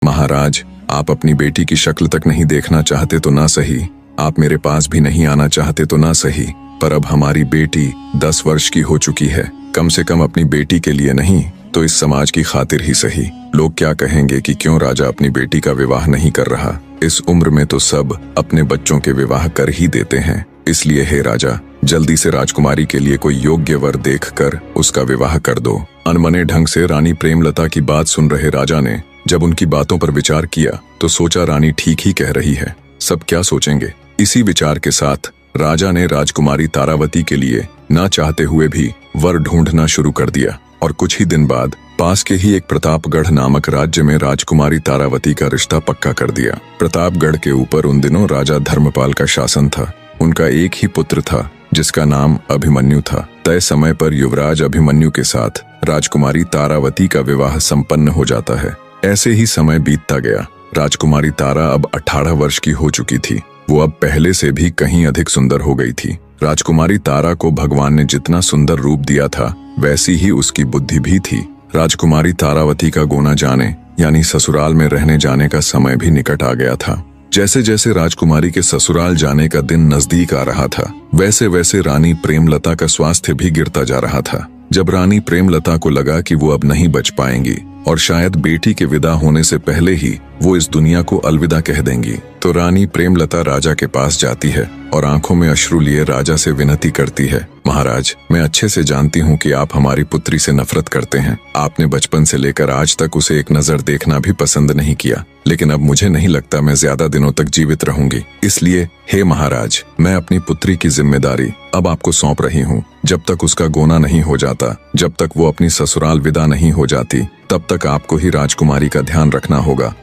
महाराज, आप अपनी बेटी की शक्ल तक नहीं देखना चाहते तो ना सही, आप मेरे पास भी नहीं आना चाहते तो ना सही, पर अब हमारी बेटी 10 वर्ष की हो चुकी है। कम से कम अपनी बेटी के लिए नहीं तो इस समाज की खातिर ही सही। लोग क्या कहेंगे कि क्यों राजा अपनी बेटी का विवाह नहीं कर रहा। इस उम्र में तो सब अपने बच्चों के विवाह कर ही देते हैं। इसलिए हे राजा, जल्दी से राजकुमारी के लिए कोई योग्य वर देखकर उसका विवाह कर दो। अनमने ढंग से रानी प्रेमलता की बात सुन रहे राजा ने जब उनकी बातों पर विचार किया तो सोचा रानी ठीक ही कह रही है, सब क्या सोचेंगे। इसी विचार के साथ राजा ने राजकुमारी तारावती के लिए ना चाहते हुए भी वर ढूंढना शुरू कर दिया और कुछ ही दिन बाद पास के ही एक प्रतापगढ़ नामक राज्य में राजकुमारी तारावती का रिश्ता पक्का कर दिया। प्रतापगढ़ के ऊपर उन दिनों राजा धर्मपाल का शासन था। उनका एक ही पुत्र था जिसका नाम अभिमन्यु था। तय समय पर युवराज अभिमन्यु के साथ राजकुमारी तारावती का विवाह संपन्न हो जाता है। ऐसे ही समय बीतता गया। राजकुमारी तारा अब 18 वर्ष की हो चुकी थी। वो अब पहले से भी कहीं अधिक सुंदर हो गई थी। राजकुमारी तारा को भगवान ने जितना सुंदर रूप दिया था वैसी ही उसकी बुद्धि भी थी। राजकुमारी तारावती का गोना जाने यानी ससुराल में रहने जाने का समय भी निकट आ गया था। जैसे जैसे राजकुमारी के ससुराल जाने का दिन नजदीक आ रहा था वैसे वैसे रानी प्रेमलता का स्वास्थ्य भी गिरता जा रहा था। जब रानी प्रेमलता को लगा कि वो अब नहीं बच पाएंगी और शायद बेटी के विदा होने से पहले ही वो इस दुनिया को अलविदा कह देंगी, तो रानी प्रेमलता राजा के पास जाती है और आंखों में अश्रु लिए राजा से विनती करती है, महाराज, मैं अच्छे से जानती हूँ कि आप हमारी पुत्री से नफरत करते हैं। आपने बचपन से लेकर आज तक उसे एक नजर देखना भी पसंद नहीं किया, लेकिन अब मुझे नहीं लगता मैं ज्यादा दिनों तक जीवित रहूंगी। इसलिए हे महाराज, मैं अपनी पुत्री की जिम्मेदारी अब आपको सौंप रही हूँ। जब तक उसका गोना नहीं हो जाता, जब तक वो अपनी ससुराल विदा नहीं हो जाती, तब तक आपको ही राजकुमारी का ध्यान रखना होगा।